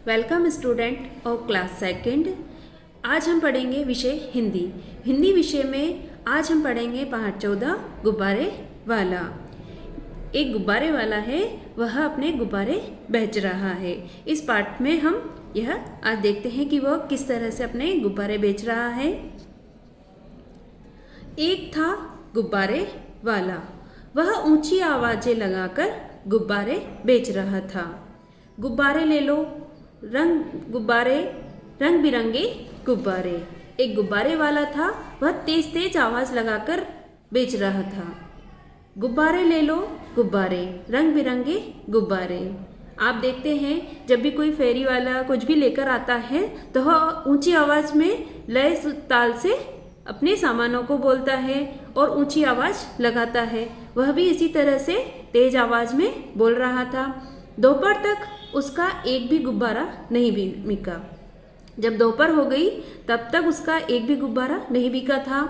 Welcome student of class second. आज हम पढ़ेंगे विषय हिंदी। हिंदी विषय में आज हम पढ़ेंगे पाठ 14 गुब्बारे वाला। एक गुब्बारे वाला है, वह अपने गुब्बारे बेच रहा है। इस पाठ में हम यह आज देखते हैं कि वह किस तरह से अपने गुब्बारे बेच रहा है। एक था गुब्बारे वाला, वह ऊंची आवाजें लगाकर गुब्बारे बेच रहा था। गुब्बारे ले लो, रंग बिरंगे गुब्बारे। एक गुब्बारे वाला था, वह तेज तेज आवाज लगाकर बेच रहा था। गुब्बारे ले लो, गुब्बारे, रंग बिरंगे गुब्बारे। आप देखते हैं जब भी कोई फेरी वाला कुछ भी लेकर आता है तो वह ऊंची आवाज में लय ताल से अपने सामानों को बोलता है और ऊंची आवाज लगाता है। वह भी इसी तरह से तेज आवाज में बोल रहा था। दोपहर तक उसका एक भी गुब्बारा नहीं बिका। जब दोपहर हो गई तब तक उसका एक भी गुब्बारा नहीं बिका था।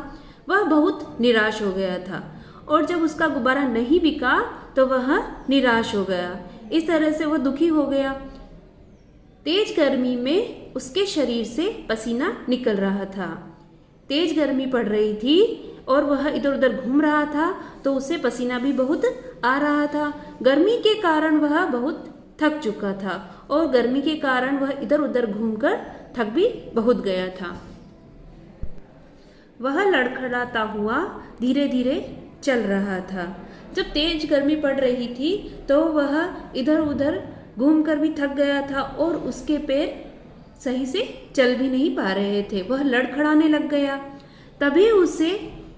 वह बहुत निराश हो गया था और जब उसका गुब्बारा नहीं बिका तो वह निराश हो गया। इस तरह से वह दुखी हो गया। तेज गर्मी में उसके शरीर से पसीना निकल रहा था। तेज गर्मी पड़ रही थी और वह इधर उधर घूम रहा था तो उसे पसीना भी बहुत आ रहा था। गर्मी के कारण वह बहुत थक चुका था और गर्मी के कारण वह इधर उधर घूमकर थक भी बहुत गया था। वह लड़खड़ाता हुआ धीरे धीरे चल रहा था। जब तेज गर्मी पड़ रही थी तो वह इधर उधर घूमकर भी थक गया था और उसके पैर सही से चल भी नहीं पा रहे थे। वह लड़खड़ाने लग गया। तभी उसे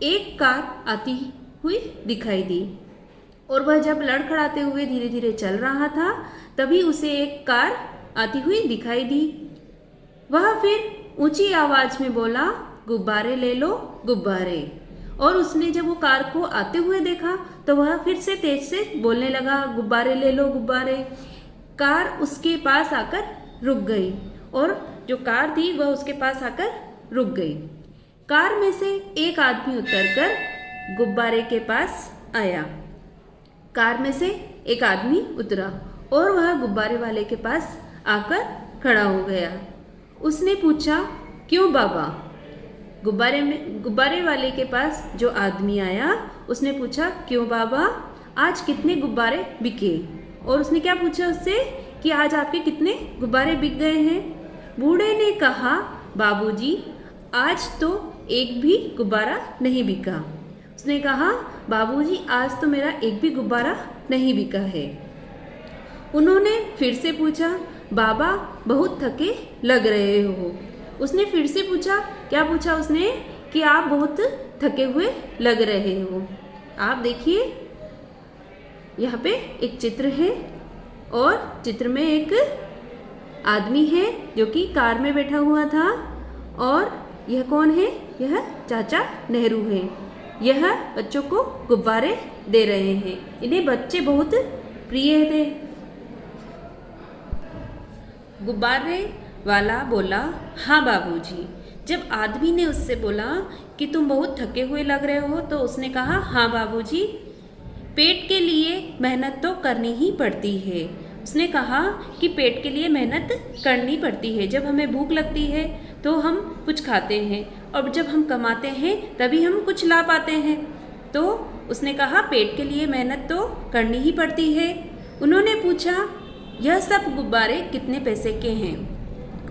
एक कार आती हुई दिखाई दी और वह जब लड़खड़ाते हुए धीरे धीरे चल रहा था तभी उसे एक कार आती हुई दिखाई दी। वह फिर ऊंची आवाज में बोला, गुब्बारे ले लो, गुब्बारे। और उसने जब वो कार को आते हुए देखा तो वह फिर से तेज से बोलने लगा, गुब्बारे ले लो, गुब्बारे। कार उसके पास आकर रुक गई और जो कार थी वह उसके पास आकर रुक गई। कार में से एक आदमी उतरकर गुब्बारे के पास आया। कार में से एक आदमी उतरा और वह गुब्बारे वाले के पास आकर खड़ा हो गया। उसने पूछा, क्यों बाबा? गुब्बारे वाले के पास जो आदमी आया उसने पूछा, क्यों बाबा, आज कितने गुब्बारे बिके? और उसने क्या पूछा उससे कि आज आपके कितने गुब्बारे बिक गए हैं? बूढ़े ने कहा, बाबूजी, आज तो एक भी गुब्बारा नहीं बिका। उसने कहा, बाबूजी, आज तो मेरा एक भी गुब्बारा नहीं बिका है। उन्होंने फिर से पूछा, बाबा, बहुत थके लग रहे हो। उसने फिर से पूछा, क्या पूछा उसने? कि आप बहुत थके हुए लग रहे हो। आप देखिए यहाँ पे एक चित्र है और चित्र में एक आदमी है जो कि कार में बैठा हुआ था। और यह कौन है? यह चाचा नेहरू हैं। यह बच्चों को गुब्बारे दे रहे हैं। इन्हें बच्चे बहुत प्रिय थे। गुब्बारे वाला बोला, हाँ बाबूजी। जब आदमी ने उससे बोला कि तुम बहुत थके हुए लग रहे हो तो उसने कहा, हाँ बाबूजी, पेट के लिए मेहनत तो करनी ही पड़ती है। उसने कहा कि पेट के लिए मेहनत करनी पड़ती है। जब हमें भूख लगती है तो हम कुछ खाते हैं और जब हम कमाते हैं तभी हम कुछ ला पाते हैं। तो उसने कहा पेट के लिए मेहनत तो करनी ही पड़ती है। उन्होंने पूछा, यह सब गुब्बारे कितने पैसे के हैं?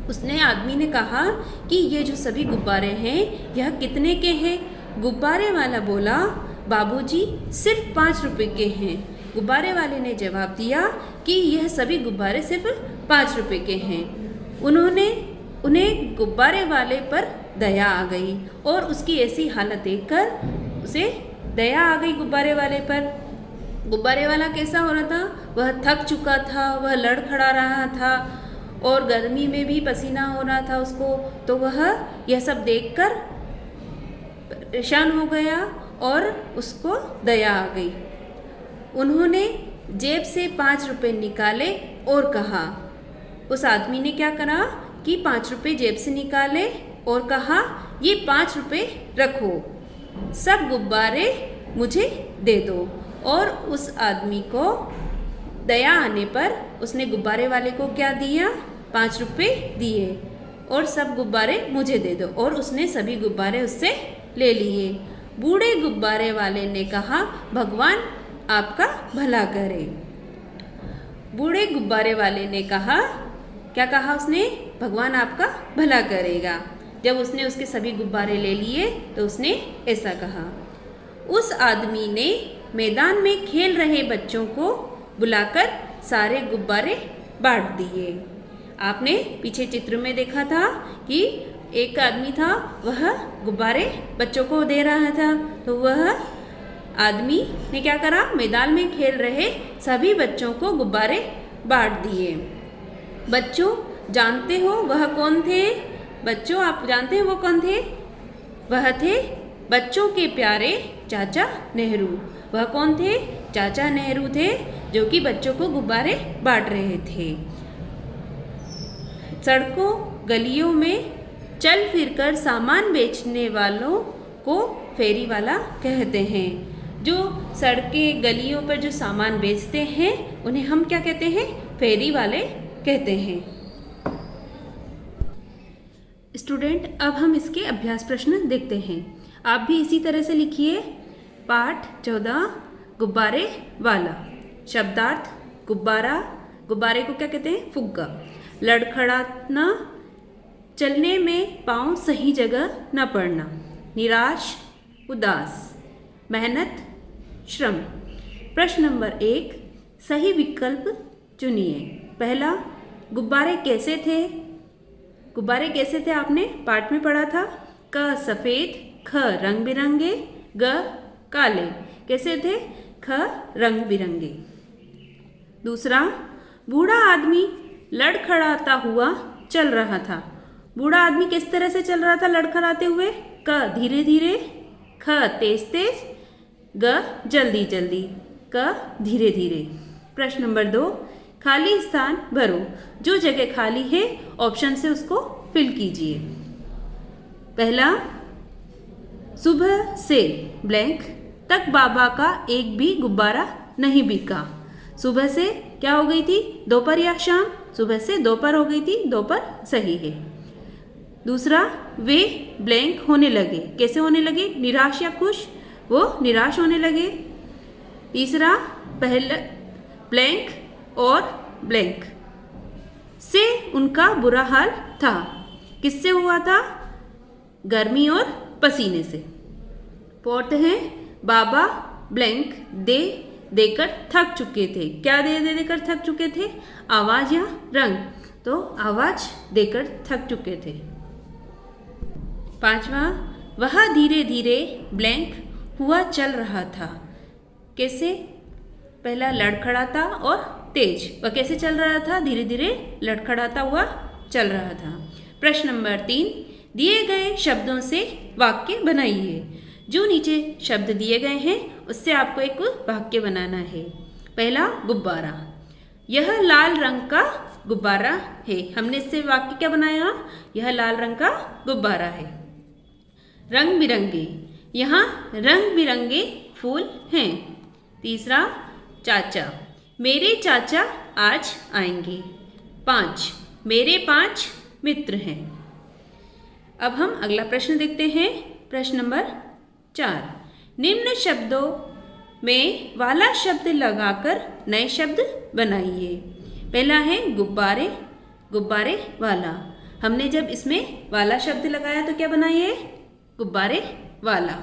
उसने आदमी ने कहा कि ये जो सभी गुब्बारे हैं यह कितने के हैं? गुब्बारे वाला बोला, बाबूजी, सिर्फ 5 रुपए के हैं। गुब्बारे वाले ने जवाब दिया कि यह सभी गुब्बारे सिर्फ 5 रुपए के हैं। उन्हें गुब्बारे वाले पर दया आ गई और उसकी ऐसी हालत देखकर उसे दया आ गई गुब्बारे वाले पर। गुब्बारे वाला कैसा हो रहा था? वह थक चुका था, वह लड़खड़ा रहा था और गर्मी में भी पसीना हो रहा था उसको। तो वह यह सब देखकर परेशान हो गया और उसको दया आ गई। उन्होंने जेब से 5 रुपए निकाले और कहा, उस आदमी ने क्या करा कि 5 रुपए जेब से निकाले और कहा, ये 5 रुपए रखो, सब गुब्बारे मुझे दे दो। और उस आदमी को दया आने पर उसने गुब्बारे वाले को क्या दिया? 5 रुपये दिए और सब गुब्बारे मुझे दे दो, और उसने सभी गुब्बारे उससे ले लिए। बूढ़े गुब्बारे वाले ने कहा, भगवान आपका भला करे। बूढ़े गुब्बारे वाले ने कहा, क्या कहा उसने? भगवान आपका भला करेगा। जब उसने उसके सभी गुब्बारे ले लिए तो उसने ऐसा कहा। उस आदमी ने मैदान में खेल रहे बच्चों को बुलाकर सारे गुब्बारे बांट दिए। आपने पीछे चित्र में देखा था कि एक आदमी था, वह गुब्बारे बच्चों को दे रहा था। तो वह आदमी ने क्या करा? मैदान में खेल रहे सभी बच्चों को गुब्बारे बांट दिए। बच्चों, जानते हो वह कौन थे? बच्चों, आप जानते हैं वो कौन थे? वह थे बच्चों के प्यारे चाचा नेहरू। वह कौन थे? चाचा नेहरू थे, जो कि बच्चों को गुब्बारे बांट रहे थे। सड़कों गलियों में चल फिरकर सामान बेचने वालों को फेरी वाला कहते हैं। जो सड़कें गलियों पर जो सामान बेचते हैं उन्हें हम क्या कहते हैं? फेरी वाले कहते हैं। स्टूडेंट, अब हम इसके अभ्यास प्रश्न देखते हैं। आप भी इसी तरह से लिखिए। पाठ 14 गुब्बारे वाला। शब्दार्थ: गुब्बारा, गुब्बारे को क्या कहते हैं? फुग्गा। लड़खड़ाना, चलने में पाँव सही जगह न पड़ना। निराश, उदास। मेहनत, श्रम। प्रश्न नंबर 1, सही विकल्प चुनिए। पहला, गुब्बारे कैसे थे? गुब्बारे कैसे थे आपने पाठ में पढ़ा था। क सफ़ेद, ख रंग बिरंगे, ग काले। कैसे थे? ख रंग बिरंगे। दूसरा, बूढ़ा आदमी लड़खड़ाता हुआ चल रहा था। बूढ़ा आदमी किस तरह से चल रहा था लड़खड़ाते हुए? क धीरे धीरे, ख तेज तेज, ग जल्दी जल्दी, क धीरे धीरे। प्रश्न नंबर 2, खाली स्थान भरो। जो जगह खाली है ऑप्शन से उसको फिल कीजिए। पहला, सुबह से ब्लैंक तक बाबा का एक भी गुब्बारा नहीं बिका। सुबह से क्या हो गई थी? दोपहर या शाम? सुबह से दोपहर हो गई थी, दोपहर सही है। दूसरा, वे ब्लैंक होने लगे। कैसे होने लगे? निराश या खुश? वो निराश होने लगे। तीसरा, पहले ब्लैंक और ब्लैंक से उनका बुरा हाल था। किससे हुआ था? गर्मी और पसीने से। फोर्थ है, बाबा ब्लैंक दे देकर थक चुके थे। क्या दे देकर थक चुके थे? आवाज या रंग? तो आवाज देकर थक चुके थे। पांचवा, वह धीरे धीरे ब्लैंक हुआ चल रहा था। कैसे? पहला लड़खड़ाता और तेज। वह कैसे चल रहा था? धीरे धीरे लड़खड़ाता हुआ चल रहा था। प्रश्न नंबर 3, दिए गए शब्दों से वाक्य बनाइए। जो नीचे शब्द दिए गए हैं उससे आपको एक वाक्य बनाना है। पहला, गुब्बारा। यह लाल रंग का गुब्बारा है। हमने इससे वाक्य क्या बनाया? यह लाल रंग का गुब्बारा है। रंग बिरंगे। यहाँ रंग बिरंगे फूल हैं। तीसरा, चाचा। मेरे चाचा आज आएंगे। 5, मेरे 5 मित्र हैं। अब हम अगला प्रश्न देखते हैं। प्रश्न नंबर 4, निम्न शब्दों में वाला शब्द लगाकर नए शब्द बनाइए। पहला है गुब्बारे, गुब्बारे वाला। हमने जब इसमें वाला शब्द लगाया तो क्या बनाइए? गुब्बारे वाला।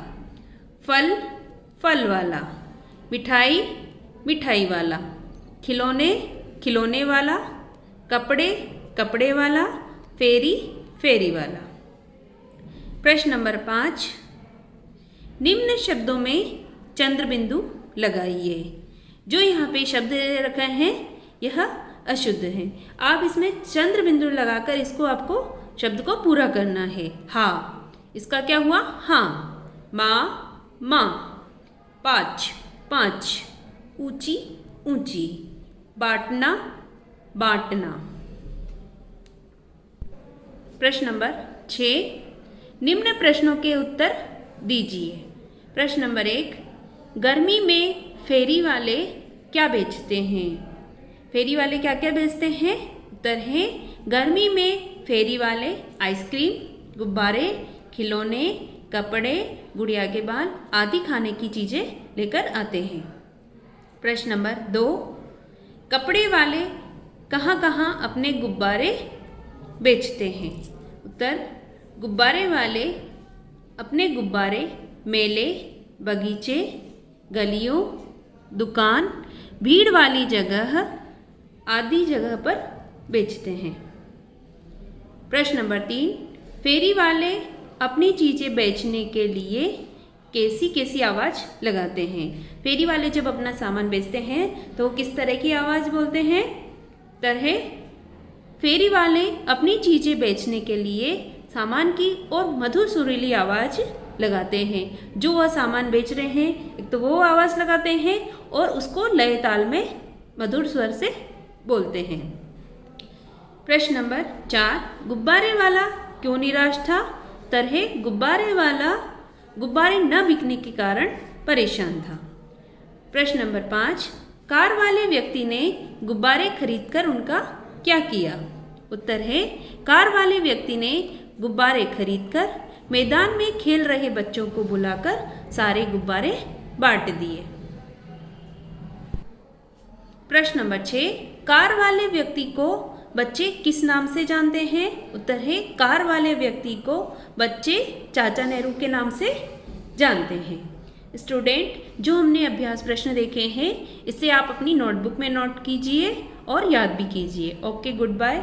फल, फल वाला। मिठाई, मिठाई वाला। खिलौने, खिलौने वाला। कपड़े, कपड़े वाला। फेरी, फेरी वाला। प्रश्न नंबर 5, निम्न शब्दों में चंद्र बिंदु लगाइए। जो यहाँ पे शब्द रखे हैं यह अशुद्ध है। आप इसमें चंद्र बिंदु लगाकर इसको आपको शब्द को पूरा करना है। हा, इसका क्या हुआ? हाँ। माँ, माँ। 5, 5। ऊंची, ऊंची। बांटना, बांटना। प्रश्न नंबर 6, निम्न प्रश्नों के उत्तर दीजिए। प्रश्न नंबर 1, गर्मी में फेरी वाले क्या बेचते हैं? फेरी वाले क्या क्या बेचते हैं? उत्तर है गर्मी में फेरी वाले आइसक्रीम, गुब्बारे, खिलौने, कपड़े, गुड़िया के बाल आदि खाने की चीज़ें लेकर आते हैं। प्रश्न नंबर 2, कपड़े वाले कहाँ कहाँ अपने गुब्बारे बेचते हैं? उत्तर, गुब्बारे वाले अपने गुब्बारे मेले, बगीचे, गलियों, दुकान, भीड़ वाली जगह आदि जगह पर बेचते हैं। प्रश्न नंबर 3, फेरी वाले अपनी चीज़ें बेचने के लिए कैसी कैसी आवाज़ लगाते हैं? फेरी वाले जब अपना सामान बेचते हैं तो किस तरह की आवाज़ बोलते हैं? तरह फेरी वाले अपनी चीज़ें बेचने के लिए सामान की और मधुर सुरीली आवाज़ लगाते हैं। जो वह सामान बेच रहे हैं एक तो वो आवाज़ लगाते हैं और उसको लय ताल में मधुर स्वर से बोलते हैं। प्रश्न नंबर 4, गुब्बारे वाला क्यों निराश था? तरह गुब्बारे वाला गुब्बारे न बिकने के कारण परेशान था। प्रश्न नंबर 5, कार वाले व्यक्ति ने गुब्बारे खरीदकर उनका क्या किया? उत्तर है, कार वाले व्यक्ति ने गुब्बारे खरीदकर मैदान में खेल रहे बच्चों को बुलाकर सारे गुब्बारे बांट दिए। प्रश्न नंबर 6, कार वाले व्यक्ति को बच्चे किस नाम से जानते हैं? उत्तर है, कार वाले व्यक्ति को बच्चे चाचा नेहरू के नाम से जानते हैं। स्टूडेंट, जो हमने अभ्यास प्रश्न देखे हैं इसे आप अपनी नोटबुक में नोट कीजिए और याद भी कीजिए। Okay, good bye.